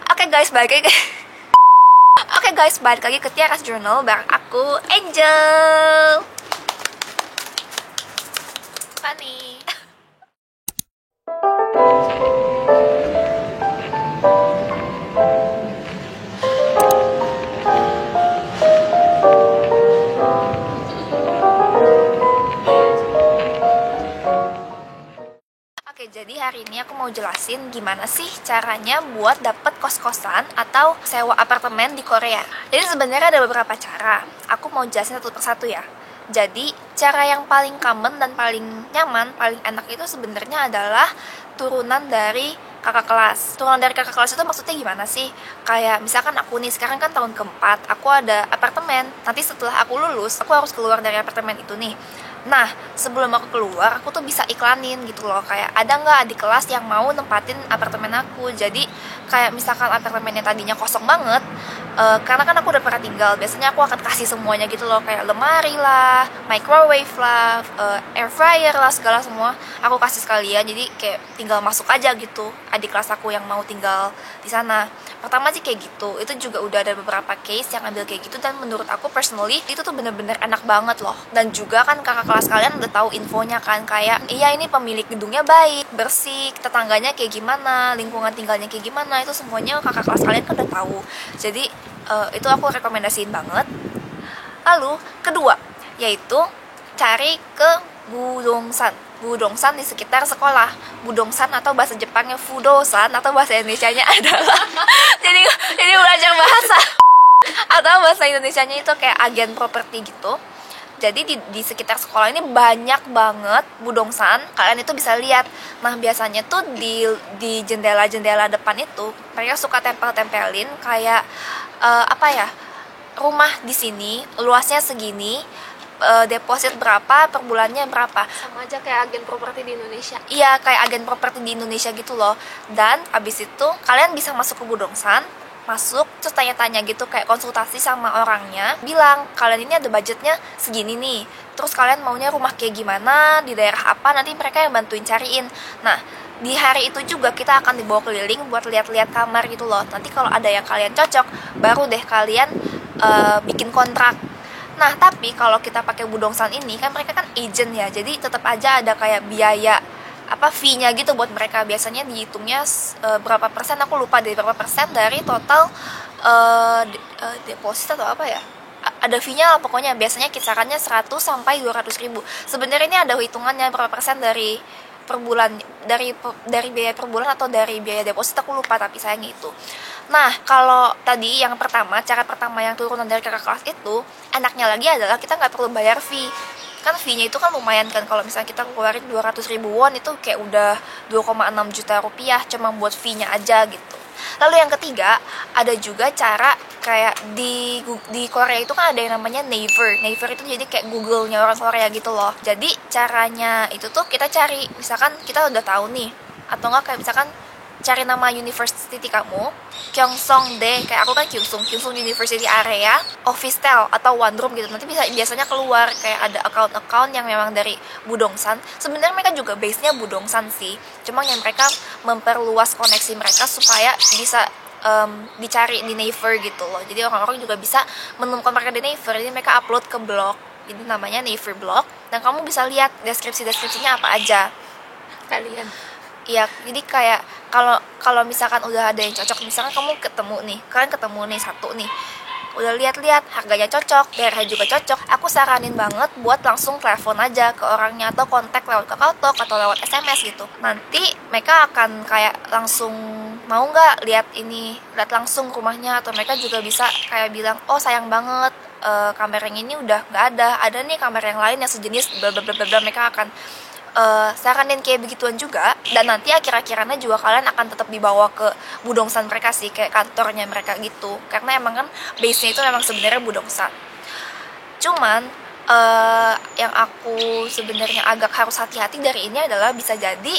Oke guys, balik lagi. Oke guys, balik lagi ke Tiaras Journal bareng aku, Angel. Funny. Oke, jadi hari ini aku mau jelasin gimana sih caranya buat dapet kos-kosan atau sewa apartemen di Korea. Jadi sebenarnya ada beberapa cara. Aku mau jelasin satu persatu ya. Jadi cara yang paling common dan paling nyaman, paling enak itu sebenarnya adalah turunan dari kakak kelas. Turunan dari kakak kelas itu maksudnya gimana sih? Kayak misalkan aku nih, sekarang kan tahun keempat, aku ada apartemen. Nanti setelah aku lulus, aku harus keluar dari apartemen itu nih. Nah, sebelum aku keluar, aku tuh bisa iklanin gitu loh. Kayak ada nggak adik kelas yang mau nempatin apartemen aku. Jadi kayak misalkan apartemennya tadinya kosong banget, karena kan aku udah pernah tinggal, biasanya aku akan kasih semuanya gitu loh. Kayak lemari lah, microwave lah, air fryer lah, segala semua aku kasih sekalian. Jadi kayak tinggal masuk aja gitu adik kelas aku yang mau tinggal di sana. Pertama sih kayak gitu. Itu juga udah ada beberapa case yang ambil kayak gitu, dan menurut aku personally itu tuh bener-bener enak banget loh. Dan juga kan kakak kelas kalian udah tahu infonya kan, kayak iya ini pemilik gedungnya baik, bersih, tetangganya kayak gimana, lingkungan tinggalnya kayak gimana, itu semuanya kakak kelas kalian kan udah tahu. Jadi itu aku rekomendasiin banget. Lalu kedua, yaitu cari ke Budongsan. Budongsan di sekitar sekolah. Budongsan atau bahasa Jepangnya Fudosan, atau bahasa Indonesianya adalah jadi belajar bahasa atau bahasa Indonesianya itu kayak agen properti gitu. Jadi di sekitar sekolah ini banyak banget budongsan, kalian itu bisa lihat. Nah, biasanya tuh di jendela-jendela depan itu mereka suka tempel-tempelin kayak apa ya? Rumah di sini luasnya segini, deposit berapa, per bulannya berapa. Sama aja kayak agen properti di Indonesia. Iya, kayak agen properti di Indonesia gitu loh. Dan abis itu kalian bisa masuk ke budongsan, masuk terus tanya-tanya gitu, kayak konsultasi sama orangnya, bilang kalian ini ada budgetnya segini nih, terus kalian maunya rumah kayak gimana, di daerah apa, nanti mereka yang bantuin cariin. Nah, di hari itu juga kita akan dibawa keliling buat lihat-lihat kamar gitu loh. Nanti kalau ada yang kalian cocok, baru deh kalian bikin kontrak. Nah, tapi kalau kita pakai budongsan ini kan mereka kan agent ya, jadi tetap aja ada kayak biaya fee-nya gitu buat mereka. Biasanya dihitungnya berapa persen, aku lupa dari berapa persen dari total deposit atau apa ya, ada fee-nya lah pokoknya. Biasanya kisarannya 100 sampai 200 ribu. Sebenarnya ini ada hitungannya berapa persen dari per bulan, dari biaya per bulan atau dari biaya deposit, aku lupa, tapi sayangnya itu. Nah, kalau tadi yang pertama, cara pertama yang turunan dari kakak kelas itu, enaknya lagi adalah kita nggak perlu bayar fee. Kan fee-nya itu kan lumayan kan, kalau misalnya kita keluarin 200 ribu won itu kayak udah 2,6 juta rupiah cuma buat fee-nya aja gitu. Lalu yang ketiga, ada juga cara kayak di Korea itu kan ada yang namanya Naver. Naver itu jadi kayak Google-nya orang Korea gitu loh. Jadi caranya itu tuh kita cari, misalkan kita udah tahu nih, atau enggak kayak misalkan cari nama university kamu, Kyongsongdae, kayak aku kan Kyungsung University Area, Officetel atau One Room gitu. Nanti biasanya keluar kayak ada account-account yang memang dari Budongsan. Sebenarnya mereka juga base-nya Budongsan sih, cuma yang mereka memperluas koneksi mereka supaya bisa dicari di Naver gitu loh. Jadi orang-orang juga bisa menemukan mereka di Naver. Jadi mereka upload ke blog, ini namanya Naver Blog, dan kamu bisa lihat deskripsinya apa aja Kalian. Iya, jadi kayak kalau misalkan udah ada yang cocok, misalkan kalian ketemu nih satu nih, udah lihat-lihat harganya cocok, daerahnya juga cocok, aku saranin banget buat langsung telepon aja ke orangnya atau kontak lewat KakaoTalk atau lewat SMS gitu. Nanti mereka akan kayak langsung mau nggak lihat langsung rumahnya, atau mereka juga bisa kayak bilang, oh sayang banget, kamera yang ini udah nggak ada nih kamera yang lain yang sejenis, bla bla bla bla. Mereka akan saranin kayak begituan juga. Dan nanti akhir-akhirannya juga kalian akan tetap dibawa ke budongsan mereka sih, kayak kantornya mereka gitu, karena emang kan base-nya itu memang sebenarnya budongsan. Cuman yang aku sebenarnya agak harus hati-hati dari ini adalah bisa jadi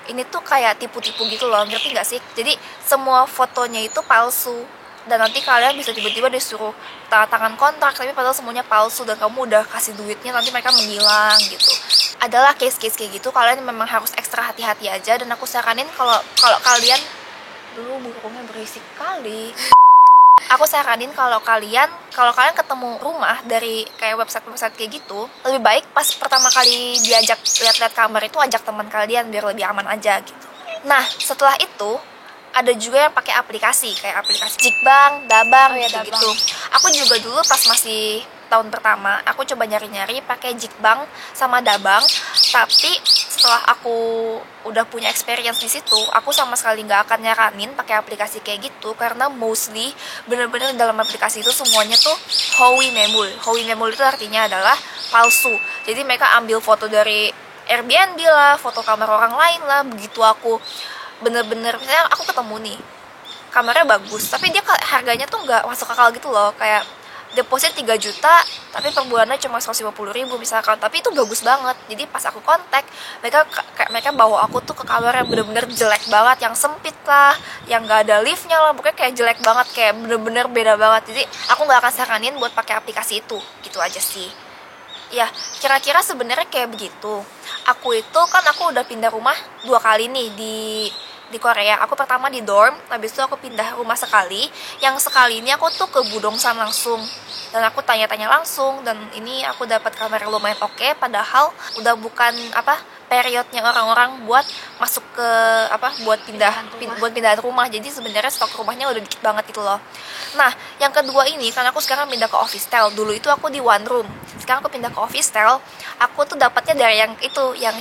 ini tuh kayak tipu-tipu gitu loh, ngerti gak sih? Jadi semua fotonya itu palsu, dan nanti kalian bisa tiba-tiba disuruh tanda tangan kontrak, tapi padahal semuanya palsu dan kamu udah kasih duitnya, nanti mereka menghilang gitu. Adalah case-case kayak gitu, kalian memang harus ekstra hati-hati aja. Dan aku saranin kalau kalian Lu burungnya berisik kali. Aku saranin kalau kalian ketemu rumah dari kayak website kayak gitu, lebih baik pas pertama kali diajak lihat-lihat kamar itu ajak teman kalian biar lebih aman aja gitu. Nah, setelah itu ada juga yang pakai aplikasi kayak aplikasi Jikbang, Dabang gitu. Aku juga dulu pas masih tahun pertama, aku coba nyari-nyari pakai Jikbang sama Dabang, tapi setelah aku udah punya experience di situ, aku sama sekali nggak akan nyaranin pakai aplikasi kayak gitu karena mostly bener-bener dalam aplikasi itu semuanya tuh Howi Memul. Howi Memul itu artinya adalah palsu. Jadi mereka ambil foto dari Airbnb lah, foto kamar orang lain lah. Begitu aku bener-bener, misalnya aku ketemu nih kamarnya bagus, tapi dia harganya tuh nggak masuk akal gitu loh, kayak deposit 3 juta tapi per bulannya cuma 150.000 misalkan, tapi itu bagus banget. Jadi pas aku kontak mereka bawa aku tuh ke kamar yang bener-bener jelek banget, yang sempit lah, yang nggak ada liftnya lah, pokoknya kayak jelek banget, kayak bener-bener beda banget. Jadi aku nggak akan saranin buat pakai aplikasi itu, gitu aja sih. Ya, kira-kira sebenarnya kayak begitu. Aku udah pindah rumah 2 kali nih di Korea. Aku pertama di dorm, habis itu aku pindah rumah sekali. Yang sekali ini aku tuh ke Budongsan langsung. Dan aku tanya-tanya langsung, dan ini aku dapat kamar lumayan oke, padahal udah bukan periodnya orang-orang buat masuk ke buat pindahan rumah. Jadi sebenarnya stok rumahnya udah dikit banget gitu loh. Nah, yang kedua ini kan aku sekarang pindah ke office style. Dulu itu aku di one room. Sekarang aku pindah ke office style. Aku tuh dapatnya dari yang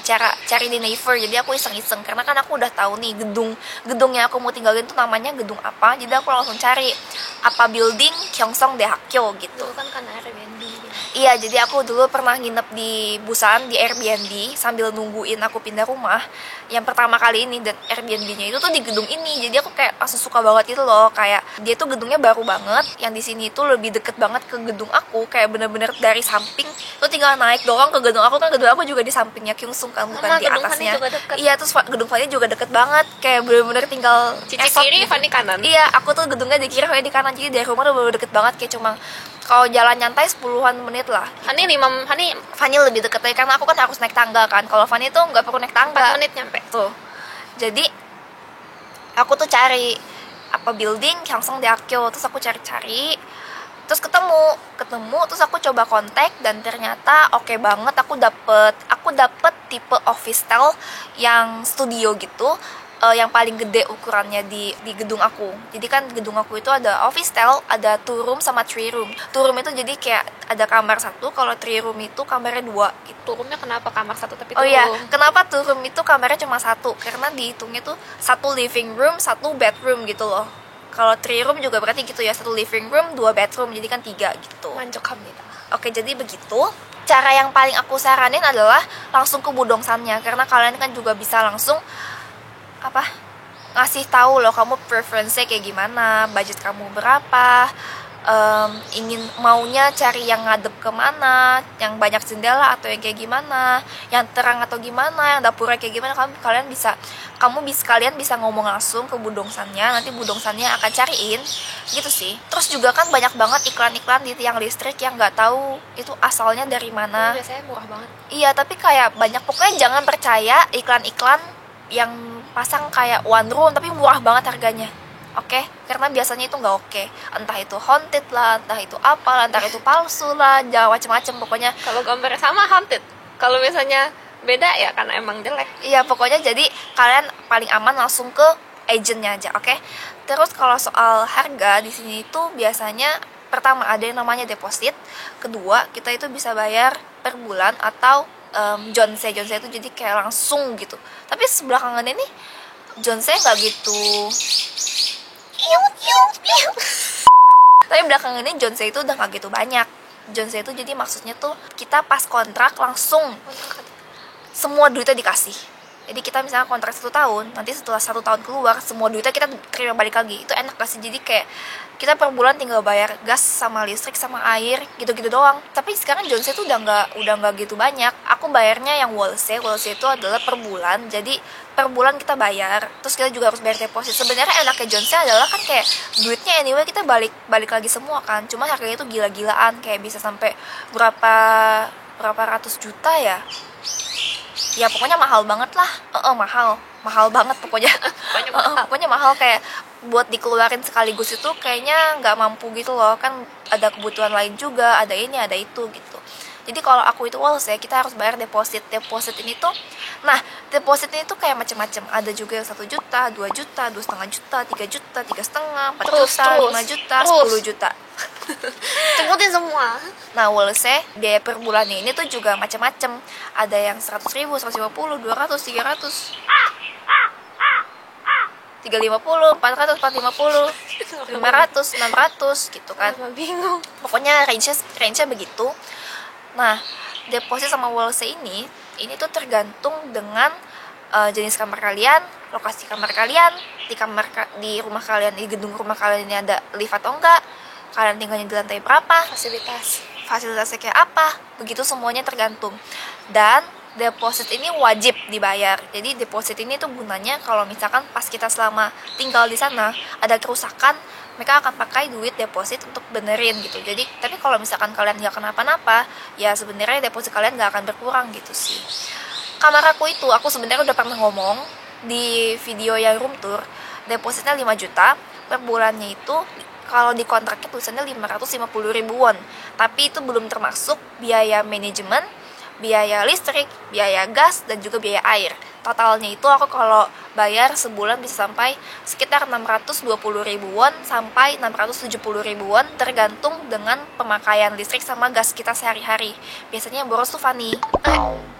cari di Naver. Jadi aku iseng-iseng karena kan aku udah tahu nih gedung yang aku mau tinggalin tuh namanya gedung apa. Jadi aku langsung cari apa building Gyeongsong Daehakyo gitu. Dulu kan karena Airbnb gitu. Iya, jadi aku dulu pernah nginep di Busan di Airbnb sambil nungguin aku pindah rumah yang pertama kali ini, dan Airbnb-nya itu tuh di gedung ini. Jadi aku kayak langsung suka banget gitu loh, kayak dia tuh gedungnya baru banget, yang di sini tuh lebih deket banget ke gedung aku, kayak bener-bener dari samping tuh tinggal naik doang ke gedung aku. Kan gedung aku juga di sampingnya Gyeongsong kan, bukan di atasnya. Iya, terus gedung Fanny juga deket banget, kayak bener-bener tinggal Cici kiri, gitu. Fanny kanan. Iya, aku tuh gedungnya di kiri, Fanny di kanan, jadi dari rumah udah bener deket banget, kayak cuma kalau jalan nyantai 10-an menit lah. Fanny lebih deket aja karena aku kan harus naik tangga kan. Kalau Fanny tuh nggak perlu naik tangga. 4 menit nyampe. Tuh. Jadi aku tuh cari apa building Gyeongsong Daehakyo, terus aku cari-cari, terus ketemu, terus aku coba kontak dan ternyata oke banget. Aku dapet tipe office style yang studio gitu. Yang paling gede ukurannya di gedung aku. Jadi kan gedung aku itu ada office style, ada 2 room sama 3 room. 2 room itu jadi kayak ada kamar 1, kalau 3 room itu kamarnya 2 gitu. 2 roomnya kenapa kamar 1 tapi 2 room? Oh iya, room? kenapa 2 room itu kamarnya cuma 1? Karena dihitungnya tuh 1 living room, 1 bedroom gitu loh. Kalau 3 room juga berarti gitu ya, 1 living room, 2 bedroom, jadi kan 3 gitu. Manjok합니다. Oke, jadi begitu. Cara yang paling aku saranin adalah langsung ke Budongsannya, karena kalian kan juga bisa langsung ngasih tahu loh kamu preference-nya kayak gimana, budget kamu berapa, ingin maunya cari yang ngadep kemana, yang banyak jendela atau yang kayak gimana, yang terang atau gimana, yang dapurnya kayak gimana. Kalian bisa ngomong langsung ke Budongsannya, nanti Budongsannya akan cariin gitu sih. Terus juga kan banyak banget iklan-iklan di tiang listrik yang nggak tahu itu asalnya dari mana. Biasanya murah banget. Iya, tapi kayak banyak, pokoknya jangan percaya iklan-iklan yang pasang kayak one room tapi murah banget harganya. Oke? Karena biasanya itu nggak oke. Entah itu haunted lah, entah itu apa, entah itu palsu lah, jangan macem-macem pokoknya. Kalau gambarnya sama haunted, kalau misalnya beda ya karena emang jelek. Iya, pokoknya jadi kalian paling aman langsung ke agentnya aja, oke? Terus kalau soal harga di sini tuh biasanya pertama ada yang namanya deposit, kedua kita itu bisa bayar per bulan atau Jonse itu jadi kayak langsung gitu. Tapi sebelakangan ini Jonse nggak gitu. Tapi belakangan ini Jonse itu udah nggak gitu banyak. Jonse itu jadi maksudnya tuh kita pas kontrak langsung semua duitnya dikasih. Jadi kita misalnya kontrak 1 tahun, nanti setelah 1 tahun keluar semua duitnya kita terima balik lagi. Itu enak gak sih? Jadi kayak kita per bulan tinggal bayar gas sama listrik sama air gitu-gitu doang. Tapi sekarang Jonse itu udah nggak gitu banyak. Aku bayarnya yang Wolse itu adalah per bulan. Jadi per bulan kita bayar, terus kita juga harus bayar deposit. Sebenarnya enaknya Jonse adalah kan kayak duitnya anyway kita balik lagi semua kan. Cuma harganya itu gila-gilaan, kayak bisa sampai berapa ratus juta ya. Ya pokoknya mahal banget lah. Mahal banget pokoknya. Pokoknya mahal, kayak buat dikeluarin sekaligus itu kayaknya nggak mampu gitu loh, kan ada kebutuhan lain juga, ada ini ada itu gitu. Jadi kalau aku itu walls ya, kita harus bayar deposit ini tuh. Nah, deposit ini tuh kayak macam-macam, ada juga yang 1 juta, 2 juta, 2,5 juta, 3 juta, 3,5, 4 juta, 5 juta, 10 juta. Sebutin semua. Nah, walls-nya biaya per bulannya ini tuh juga macam-macam. Ada yang 100.000, 150, 200, 300, 350, 400, 450, 500, 600 gitu kan. Bingung. Pokoknya range-nya begitu. Nah, deposit sama walls ini tuh tergantung dengan jenis kamar kalian, lokasi kamar kalian, di rumah kalian, di gedung rumah kalian ini ada lift atau enggak, kalian tinggalnya di lantai berapa, fasilitasnya kayak apa, begitu semuanya tergantung. Dan deposit ini wajib dibayar. Jadi deposit ini tuh gunanya kalau misalkan pas kita selama tinggal di sana ada kerusakan, mereka akan pakai duit deposit untuk benerin gitu. Jadi tapi kalau misalkan kalian nggak kenapa-napa, ya sebenarnya deposit kalian nggak akan berkurang gitu sih. Kamar aku sebenarnya udah pernah ngomong di video yang room tour, depositnya 5 juta per bulannya. Itu kalau di kontraknya tulisannya 550 ribuan, tapi itu belum termasuk biaya manajemen, biaya listrik, biaya gas, dan juga biaya air. Totalnya itu aku kalau bayar sebulan bisa sampai sekitar 620 ribuan sampai 670 ribuan, tergantung dengan pemakaian listrik sama gas kita sehari-hari. Biasanya boros tuh Fanny.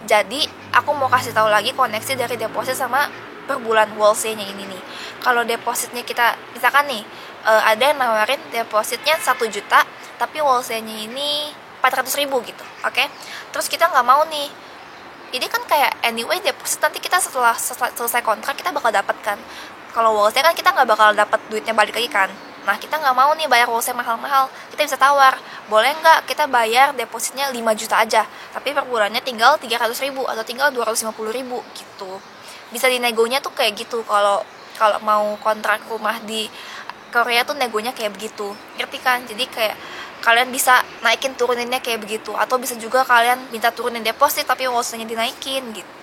Jadi aku mau kasih tahu lagi koneksi dari deposit sama per bulan wholesale-nya ini nih. Kalau depositnya kita misalkan nih ada yang nawarin depositnya 1 juta tapi wholesale-nya ini 400 ribu gitu, oke? Terus kita nggak mau nih, ini kan kayak anyway deposit nanti kita setelah selesai kontrak kita bakal dapat kan. Kalau wholesale kan kita nggak bakal dapat duitnya balik lagi kan. Nah, kita nggak mau nih bayar wholesale mahal-mahal, kita bisa tawar, boleh nggak kita bayar depositnya 5 juta aja, tapi per bulannya tinggal 300 ribu atau tinggal 250 ribu gitu. Bisa dinegonya tuh kayak gitu. Kalau mau kontrak rumah di Korea tuh negonya kayak begitu, ngerti kan? Jadi kayak kalian bisa naikin turuninnya kayak begitu, atau bisa juga kalian minta turunin deposit tapi wholesale-nya dinaikin gitu.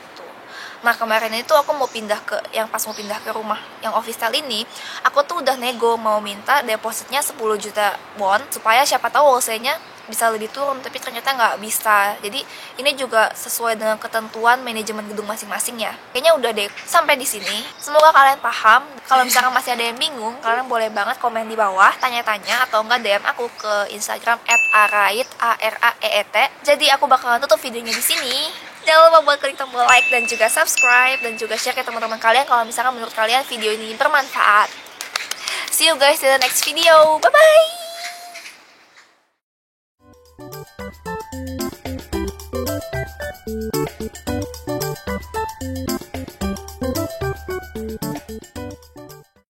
Nah, kemarin itu aku mau pindah pas mau pindah ke rumah yang office style ini, aku tuh udah nego mau minta depositnya 10 juta won supaya siapa tahu wholesale-nya bisa lebih turun, tapi ternyata nggak bisa. Jadi ini juga sesuai dengan ketentuan manajemen gedung masing-masing ya. Kayaknya udah deh sampai di sini. Semoga kalian paham. Kalau misalkan masih ada yang bingung, kalian boleh banget komen di bawah, tanya-tanya, atau enggak DM aku ke Instagram @araet. Jadi aku bakalan tutup videonya di sini. Jangan lupa buat klik tombol like dan juga subscribe, dan juga share ke teman-teman kalian kalau misalkan menurut kalian video ini bermanfaat. See you guys in the next video. Bye bye.